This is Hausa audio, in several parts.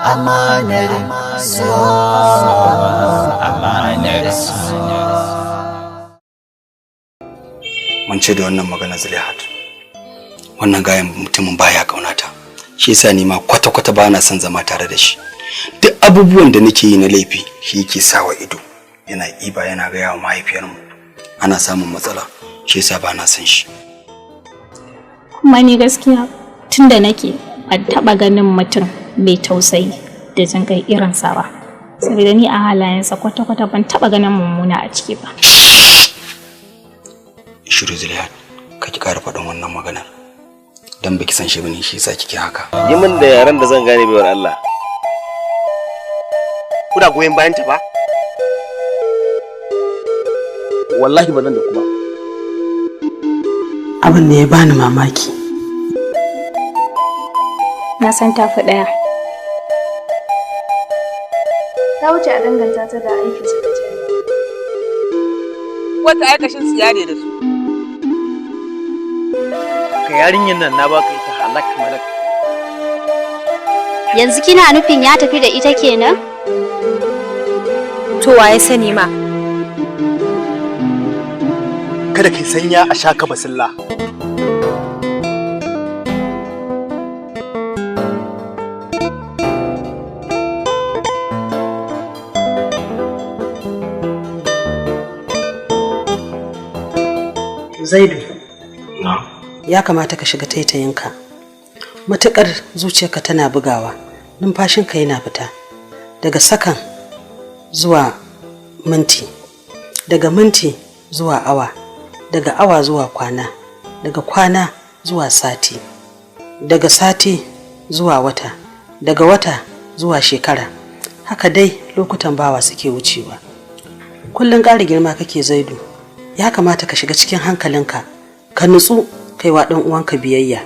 Amanar amanar mun ce da wannan magana Zulihat, wannan gayan mutumin baya kaunata, shi yasa ni ma kwata-kwata bana son zama tare da shi. Duk abubuwan da nake yi na laifi shi yake sawa ido, yana iba yana ga yawa mahaifiyarmu ana samun matsala, shi yasa bana son shi. Kuma ni gaskiya tunda nake ban taba ganin mutum mai tausayi da jin kai irin sa ba, saboda ni a halayensa kwata-kwata ban taba ganin mummuna a ciki ba. Shiru Zulihat, kake ƙara faɗin wannan maganar dan baki san shi bane, shi yasa kike haka. Yi min da yaran da zan gane baiwar Allah. Kuna goyen bayan ta ba? Wallahi ba nan da kuma. Abin da ya bani mamaki. Na san tafi ɗaya. Ta wuce a danganta ta da aikin su da jari. Wata aikashin siya ne da su. Ka yarinyar nan na baka ita halak malak. Yanzu kina nufin ya tafi da ita kenan? To waye sani ma. Kada kai sanya a shaka basilla. Zaidu, ya kamata ka shiga taitayinka. Matuƙar zuciyarka tana bugawa, numfashinka yana fita. Daga sakan zuwa minti, daga minti zuwa awa, daga awa zuwa kwana, daga kwana zuwa sati, daga sati zuwa wata, daga wata zuwa shekara. Haka dai lokutan bawa suke wucewa. Kullum ƙara girma kake Zaidu. Ya kamata ka shiga cikin hankalinka, ka nutsu kai wa ɗan uwanka biyayya.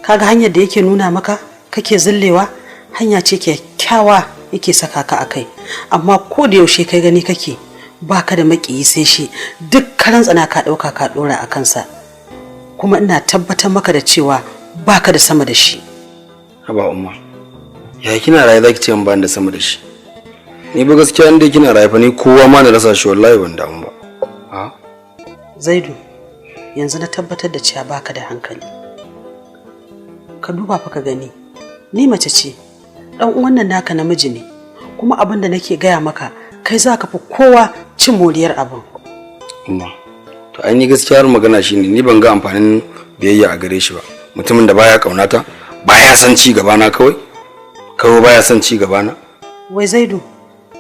Kaga hanyar da yake nuna maka kake zillewa, hanya ce kyakkyawa yake saka ka akai, amma ko da yaushe kai gani kake baka da makiyi sai shi, duk karan tsana ka ɗauka ka ɗora a kansa, kuma ina tabbatar maka da cewa baka da sama da shi. Haba umma, ya kina raye zaki ce ban da sama da shi? Ni ba gaskiya inda kina raye fa ni kowa ma na rasa shi wallahi ban damu ba. Zaidu, yanzu na tabbatar da cewa baka da hankali. Ka duba fa ka gani, ni mace ce, dan uwan nan naka namiji ne, kuma abin da nake gaya maka kai zaka fi kowa cin moriyar abin. Amma to ai ni gaskiyar magana shine ni ban ga amfanin biyayya a gare shi ba. Mutumin da baya kaunata, baya son ci gaba na kawai baya son ci gaba na. Wai Zaidu,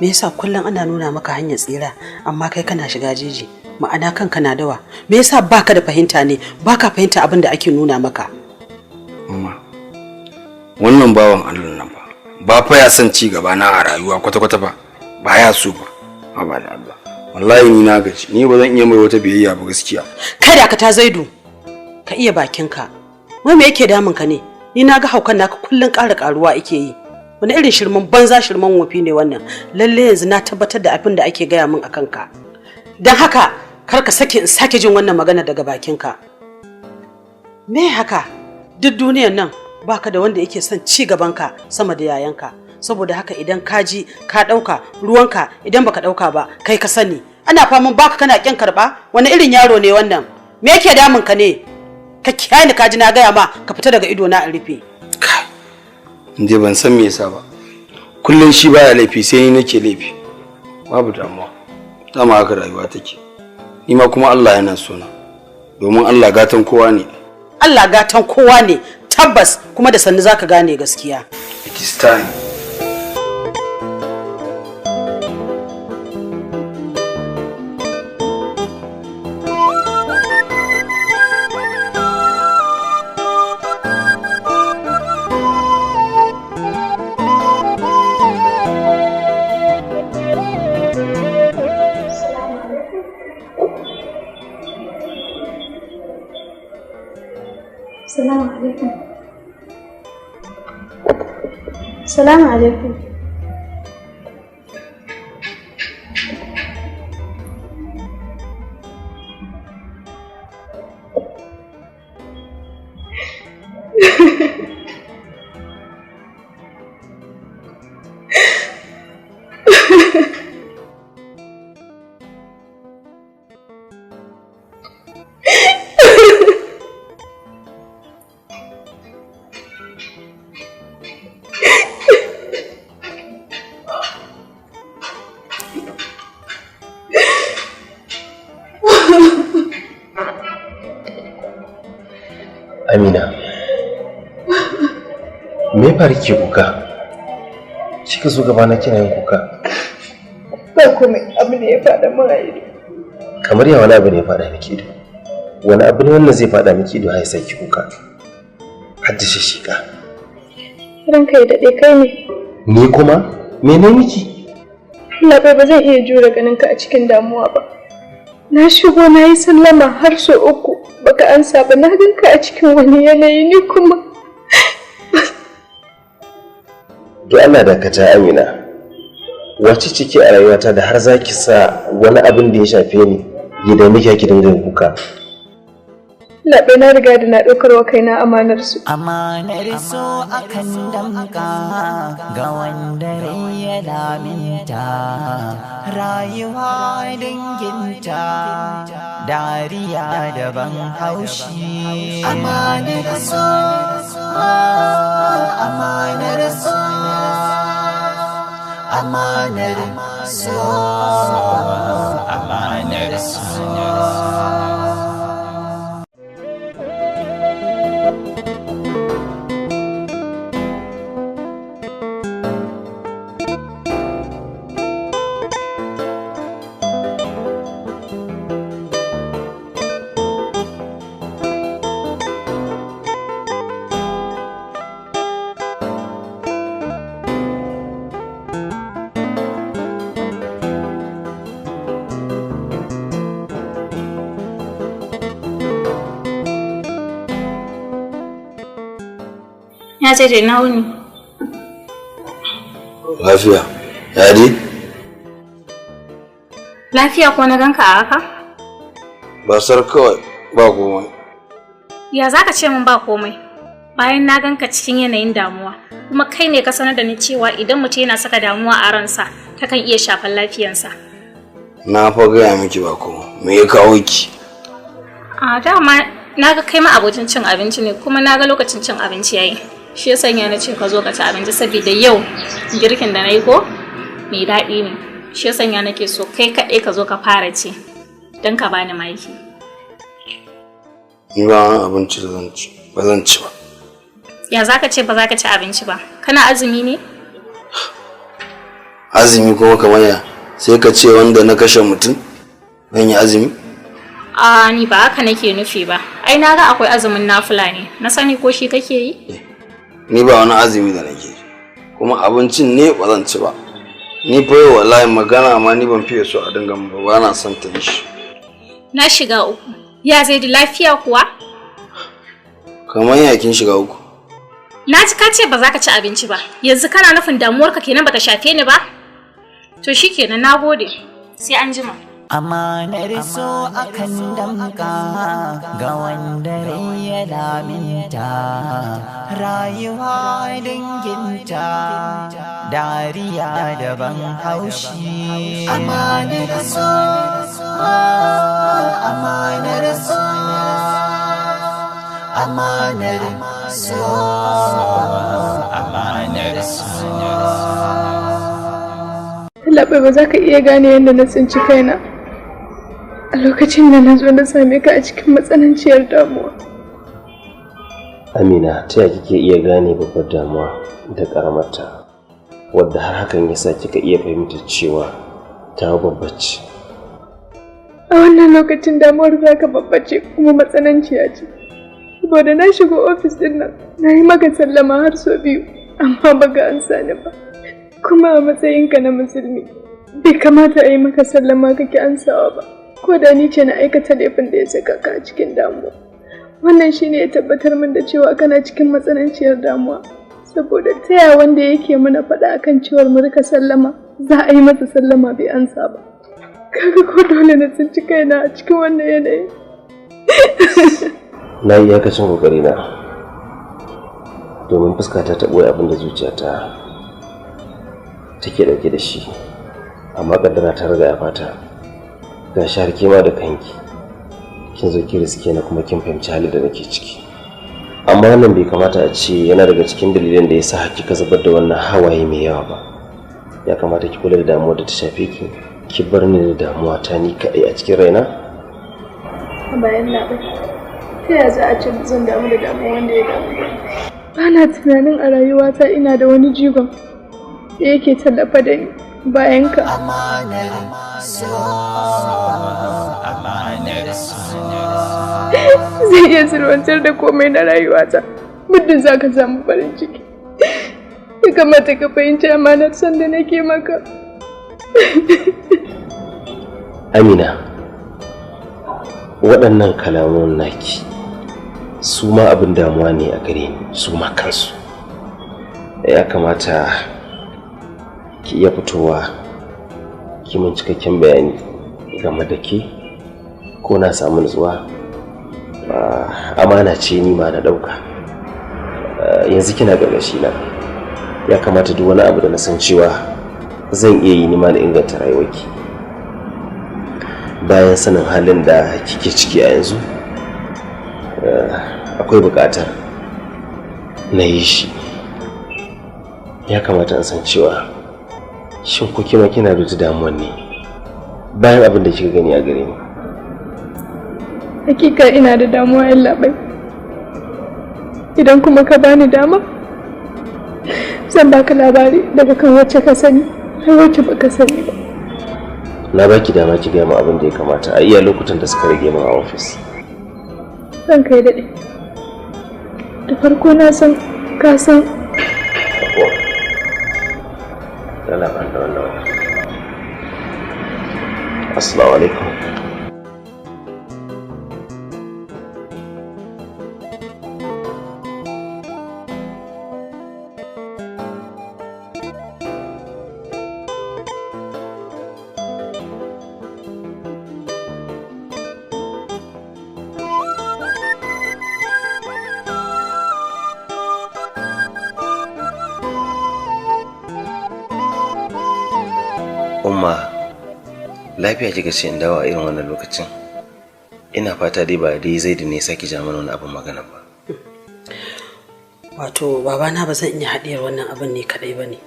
me yasa kullum ana nuna maka hanyar tsira amma kai kana shiga jeji? Ma'ana kanka na dawa. Me yasa baka da fahimta ne? Baka fahimta abin da ake nuna maka. Amma wannan bawan Allah nan ba fa ya san ci gaba na a rayuwa kwata-kwata ba. Ba ya so ba. Ba da Allah. Wallahi ni na gaji. Ni ba zan iya mai wata biyayya ba gaskiya. Kada ka ta Zaidu. Ka iya bakinka. Wai me yake damun ka ne? Ni na ga haukan naka kullun ƙara ƙaruwa yake yi. Wani irin shirman banza shirman wofi ne wannan? Lalle yanzu na tabbatar da abin da ake gaya min akan ka. Dan haka kar ka sake in sake jin wannan magana daga bakinka. Me haka? Duk duniyar nan baka da wanda yake son ci gabanka sama da yayanka. Saboda haka idan ka ji ka dauka ruwanka, idan baka dauka ba kai ka sani. Ana faman baka kana kin karba? Wani irin yaro ne wannan? Me yake damun ka ne? Ka kiyaye ni, ka ji na gaya ma ka fita daga ido na in rufe. Inde ban san me yasa ba. Kullun shi baya laifi sai ni nake laifi. Babu damuwa. Dama haka rayuwa take. Ni ma kuma Allah yana so na. Domin Allah gatan kowa ne. Allah gatan kowa ne, tabbas, kuma da sannu zaka gane gaskiya. It is time. Assalamu alaikum. Assalamu alaikum. Amina, me fara ke kuka? Kika zo gaba na kina yin kuka? Ba komai, abu ne ya faɗa min a ido. Kamar ya wani abu ne ya faɗa miki ido? Wani abu ne wannan zai faɗa miki ido har sai ki kuka? Haddace shika. Ranka ya daɗe kai ne. Ni kuma? Mene miki? Allah bai ba zan iya jure ganin ka a cikin damuwa ba. Na shigo na yi sallama har sau 3 baka ansa ba, na ganka a cikin wani yanayi ni kuma. Do Allah dakata Amina. Wace ciki a rayuwata da har zaki sa wani abin da ya shafe ni ya da miki ki dinga kuka? Laɓe na riga da na ɗaukar wa kaina amanar su. Amanar so akan damka ga wanda ya laminta, rayuwa danginta, dariya da ban haushi. Amanar so, amanar so, amanar so, amanar so. Ya ce dai na wuni. Lafiya. Ya dai? Lafiya ko na ganka a haka? Basar kawai ba komai. Ya za ka ce min ba komai? Bayan na ganka cikin yanayin damuwa, kuma kai ne ka sanar da ni cewa idan mutum yana saka damuwa a ransa, takan iya shafan lafiyansa. Na fa gaya miki ba komai. Me ya kawo ki? A dama na ga kai ma abocin cin abinci ne, kuma na ga lokacin cin abinci yayi. Shi ya sanya na ce ka zo ka ci abinci saboda yau girkin da na yi ko mai daɗi ne. Shi ya sanya nake so kai kaɗai ka zo ka fara ci don ka bani maki. Ni ba wani abinci da zan ci, ba zan ci ba. Ya za ka ce ba za ka ci abinci ba? Kana azumi ne? Azumi kuma kamar ya sai ka ce wanda na kashe mutum zan yi azumi? A ni ba haka nake nufi ba. Ai na ga akwai azumin nafila ne. Na sani ko shi kake yi? Ni ba wani azumi da nake kuma abincin ne ba zan ci ba. Ni fa yau wallahi magana ma ni ban fiye so a dinga mu ba na son ta shi. Na shiga uku. Ya zai da lafiya kuwa? Kamar ya kin shiga uku. Na ji ka ce ba za ka ci abinci ba. Yanzu kana nufin damuwarka kenan bata shafe ni ba? To shikenan, nagode. Sai an jima. Amanar so akan damka ga wanda ya laminta, rayuwa danginta, dariya da ban haushi. Amanar so, amanar so, amanar so, amanar so. Laɓe ba za ka iya gane yadda na tsinci kaina a lokacin da na zo na same ka a cikin matsananciyar damuwa. Amina, ta yaya kike iya gane babbar damuwa da karamarta, wadda har hakan yasa kika iya fahimtar cewa ta babbace? A wannan lokacin damuwar za ka babbace kuma matsananciya ce. Saboda na shiga ofis din nan, na yi maka sallama har sau 2, amma ba ga an sani ba. Kuma a matsayinka na musulmi, bai kamata a yi maka sallama kake ansawa ba. Ko da ni ce na aikata laifin da ya saka ka a cikin damuwa. Wannan shine ya tabbatar min da cewa kana cikin matsananciyar damuwa. Saboda taya wanda yake mana faɗa akan cewar mu rika sallama, za a yi masa sallama bai ansa ba. Kaga ko dole na tsinci kaina a cikin wannan yanayi. Na yi iyakacin kokari na domin fuskata ta ɓoye abin da zuciyata take ɗauke da shi, amma kaddara ta riga ya fata. Ga shi har kima da kanki kin zo ki riske na kuma kin fahimci halin da nake ciki, amma wannan bai kamata a ce yana daga cikin dalilan da ya sa kika zubar da wannan hawaye mai yawa ba. Ya kamata ki kula da damuwar da ta shafe ki, ki bar ni da damuwa ta ni kaɗai a cikin raina. Bayan na ta yaya za a ce zan damu da damuwa wanda ya damu? Ba na tunanin a rayuwata ina da wani jigon da yake tallafa da ni bayan ka. Zai iya sirwantar da komai na rayuwata muddin za ka samu farin ciki. Ya kamata ka fahimci amanar son da nake maka. Amina, waɗannan kalamun naki su ma abin damuwa ne a gare ni, su ma kansu. Ya kamata ki iya fitowa ki mun cikakken bayani game da ke, ko na samu nutsuwa. Amana ce ni ma na ɗauka. Yanzu kina gargashi na, ya kamata duk wani abu da na san cewa zan iya yi nima da inganta rayuwarki. Bayan sanin halin da kike ciki a yanzu, akwai buƙatar na yi shi. Ya kamata in san cewa shin ko kima kina da damuwa ne bayan abin da kika gani a gare ni? Hakika ina da damuwa yallaɓai. Idan kuma ka bani dama, zan baka labari daga kan wacce ka sani har wacce baka sani ba. Na baki dama ki gaya min abin da ya kamata a iya lokutan da suka rage min a ofis. Zan kai daɗe. Da farko na san ka san. Yana ban da wannan. Assalamu alaikum. Umma, lafiya kika ce in dawo a irin wannan lokacin? Ina fata dai ba dai zai da ne saki ja mana wani abin magana ba. Wato babana ba zan iya haɗiyar wannan abin ne kaɗai ba ne.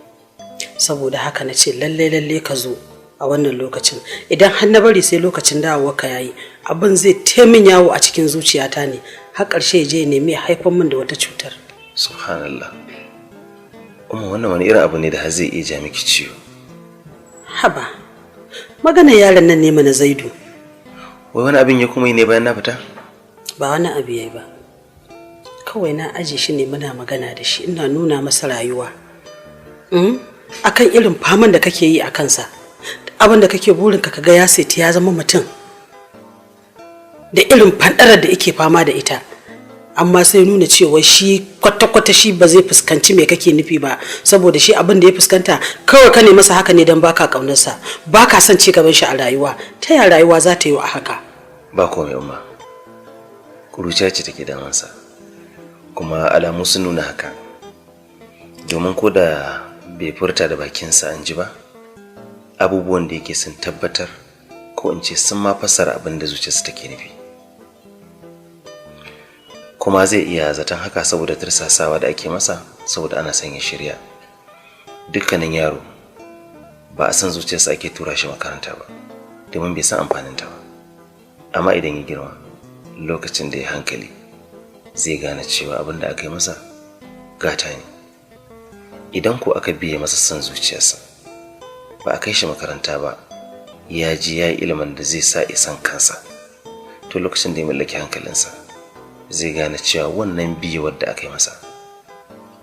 Saboda haka na ce lalle ka zo a wannan lokacin. Idan har na bari sai lokacin dawowa ka yayi, abin zai taimin yawo a cikin zuciyata ne. Har ƙarshe je nemi ya haifar min da wata cutar. Subhanallah. Umma, wannan wani irin abu ne da har zai iya ja miki ciwo? Haba, maganar yaron nan ne mana Zaidu. Wai wani abin ya kuma yi ne bayan na fita? Ba wani abu yayi ba. Kawai na aje shi ne muna magana da shi, ina nuna masa rayuwa. Akan irin faman da kake yi a kansa. Abin da kake burin ka ga ya saiti ya zama mutum. Da irin fandarar da yake fama da ita. Amma sai nuna cewa shi kwata-kwata shi ba zai fuskanci me kake nufi ba, saboda shi abin da ya fuskanta kawai ka ne masa haka ne don baka kaunarsa, baka son ci gaban shi a rayuwa. Ta ya rayuwa za ta yi a haka? Ba komai umma, kuruciya ce take damansa, kuma alamu sun nuna haka. Domin ko da bai furta da bakinsa an ji ba, abubuwan da yake sun tabbatar, ko in ce sun ma fassara abin da zuciyarsa take nufi. Kuma zai iya zaton haka saboda tirsasawa da ake masa, saboda ana son ya shirya. Dukkanin yaro ba a san zuciyarsa ake tura shi makaranta ba, domin bai san amfaninta ba. Amma idan ya girma, lokacin da ya hankali, zai gane cewa abin da aka yi masa gata ne. Idan ko aka biye masa son zuciyarsa, ba a kai shi makaranta ba, ya ji ya yi ilimin da zai sa isan kansa, to lokacin da ya mallaki hankalinsa, zai gane cewa wannan biyewar da aka yi masa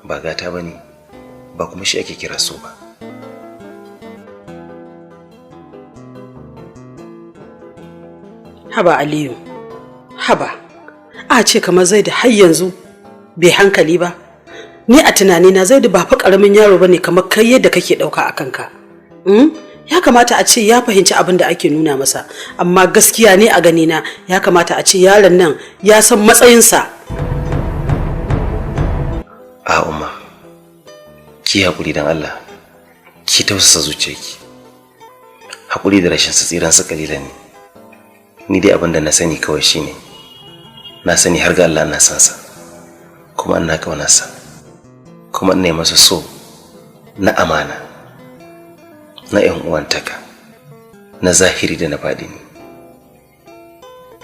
ba gata ba ne, ba kuma shi ake kira so ba. Haba Aliyu, haba, a ce kamar Zaidu har yanzu bai hankali ba. Ni a tunanina Zaidu ba fa ƙaramin yaro ba ne kamar kai yadda kake ɗauka a kanka. Ya kamata a ce ya fahimci abin da ake nuna masa, amma gaskiya ne a ganina ya kamata a ce yaron nan ya san matsayinsa. A umma, ki haƙuri don Allah, ki tausasa zuciyarki. Haƙuri da rashin tsiran su kalilan ne. Ni dai abin da na sani kawai shine, na sani har ga Allah na san sa, kuma ina ƙaunarsa, kuma ina masa so na amana, na 'yan uwantaka, na zahiri da na baɗini.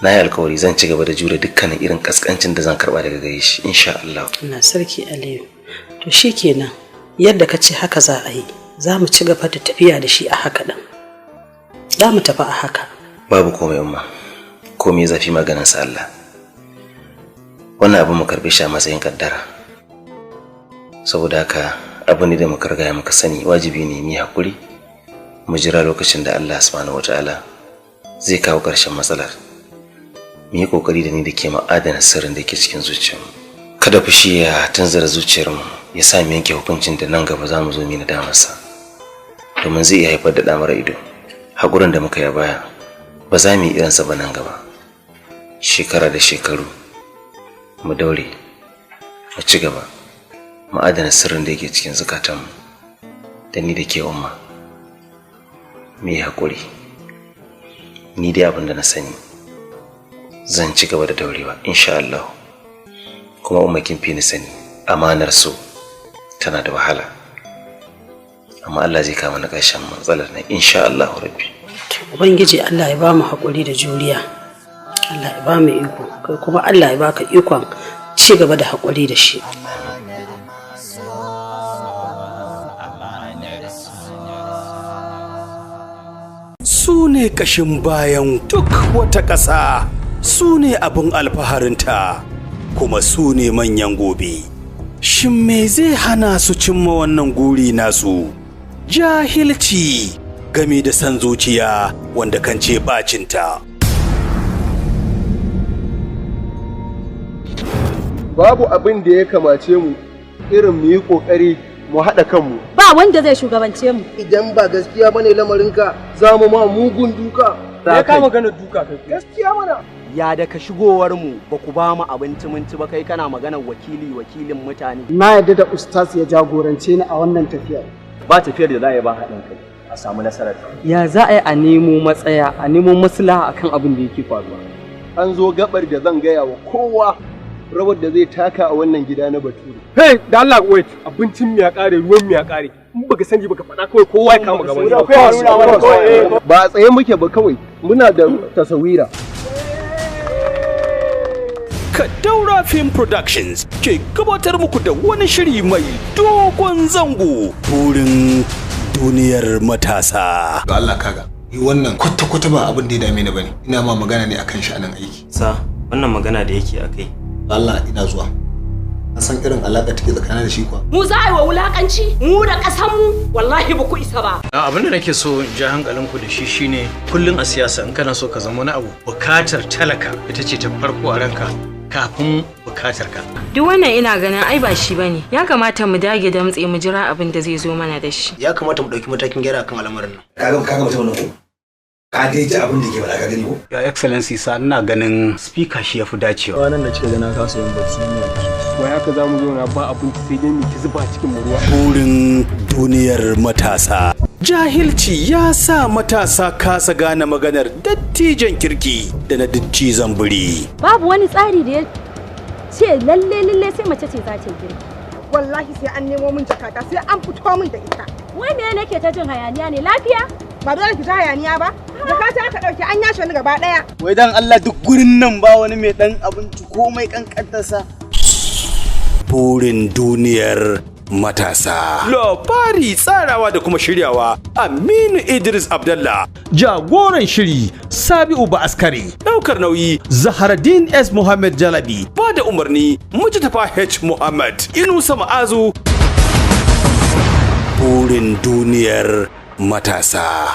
Na yi alkawari zan ci gaba da jure dukkanin irin kaskancin da zan karba daga gare shi insha Allah. Ina sarki Aliyu. To shikenan yadda ka ce haka za a yi. Za mu ci gaba da tafiya da shi a haka din. Za mu tafi a haka. Babu komai umma. Komai zafi maganin sa Allah. Wannan abu mu karbe shi a matsayin kaddara. Saboda haka abu ne da muka riga muka sani wajibi ne mu hakuri mu jira lokacin da Allah subhanahu wataala zai kawo ƙarshen matsalar. Mu yi kokari da ni da ke ma'adana sirrin da ke cikin zuciyarmu. Kada fushi ya tunzura zuciyarmu ya sa mu yanke hukuncin da nan gaba za mu zo mu nadamar sa. Domin zai iya haifar da damar ido. Hakurin da muka yi baya ba za mu yi irinsa ba nan gaba. Shekara da shekaru mu daure mu ci gaba mu adana sirrin da yake cikin zukatanmu da ni da ke umma. Mu yi haƙuri. Ni dai abin da na sani zan ci gaba da daurewa insha Allah. Kuma umma kin fi ni sani amanar so tana da wahala, amma Allah zai kama na ƙarshen matsalar nan insha Allah rabbi. Ubangiji Allah ya ba mu haƙuri da juriya, Allah ya ba mu iko, kai kuma Allah ya baka ikon ci gaba da haƙuri da shi. Su ne ƙashin bayan duk wata ƙasa, su ne abin alfaharinta, kuma su ne manyan gobe. Shin me zai hana su cimma wannan guri nasu? Jahilci game da san zuciya wanda kan ce bacinta. Babu abin da ya kamace mu irin mu yi kokari mu haɗa kanmu. Ba wanda zai shugabance mu. Idan ba gaskiya bane lamarinka za mu ma mugun duka. Ya kama magana duka kai. Gaskiya mana. Ya da ka shigowar mu ba ku ba mu abinci mun ci ba kai kana magana wakilin mutane. Na yarda da ustaz ya jagorance ni a wannan tafiyar. Ba tafiyar da za a yi ba haɗin kai a samu nasarar. Ya za a yi a nemo matsaya a nemo maslaha akan abin da yake faruwa. An zo gabar da zan gaya wa kowa rawar da zai taka a wannan gida na Bature. Hey, da Allah wait, abincin mu ya kare, ruwan mu ya kare. In baka sani baka faɗa kawai kowa ya kama gaban. Ba a tsaye muke ba kawai, muna da tasawira. Kadaura Film Productions ke gabatar muku da wani shiri mai dogon zango, burin duniyar matasa. Ga Allah kaga, ni wannan kwata-kwata ba abin da ya dame ni bane. Ina ma magana ne akan sha'anin aiki. Sa, wannan magana da yake akai. Allah ina zuwa. A san irin alaƙa take tsakanin da shi kuwa. Mu za a yi wa wulaƙanci, mu da ƙasanmu wallahi ba ku isa ba. Abin da nake so in ja hankalinku da shi shine kullum a siyasa in kana so ka zama wani abu, bukatar talaka ita ce ta farko a ranka kafin bukatar ka. Duk wannan ina ganin ai ba shi bane. Ya kamata mu dage damtse mu jira abin da zai zo mana da shi. Ya kamata mu ɗauki matakin gyara akan al'amarin nan. Kaga mutum nan ko? Ka dai ji abin da ke faɗa ka gani ko? Ya excellency sa ina ganin speaker shi yafi dacewa. Wannan da kika ga na kasa yin bacci ne. Wai haka zamu zo na ba abinci sai dai mu ki zuba cikin ruwa. Burin duniyar matasa. Jahilci ya sa matasa kasa gane maganar dattijan kirki da na dattijan buri. Babu wani tsari da ya ce lalle sai mace ce za ta yi girki. Wallahi sai an nemo min jakata sai an fito min da ita. Wai me nake ta jin hayaniya ne lafiya? Ba dole ki ta hayaniya ba. Jakata aka dauke an yashe ni gaba daya. Wai dan Allah duk gurin nan ba wani mai dan abinci komai kankantarsa. Burin duniyar matasa. Labari tsarawa da kuma shiryawa Aminu Idris Abdallah. Jagoran shiri Sabi'u Ba Askari. Daukar nauyi Zaharaddin S Muhammad Jalabi. Ba da umarni Mujtafa H Muhammad. Inusa Ma'azu. Burin duniyar matasa.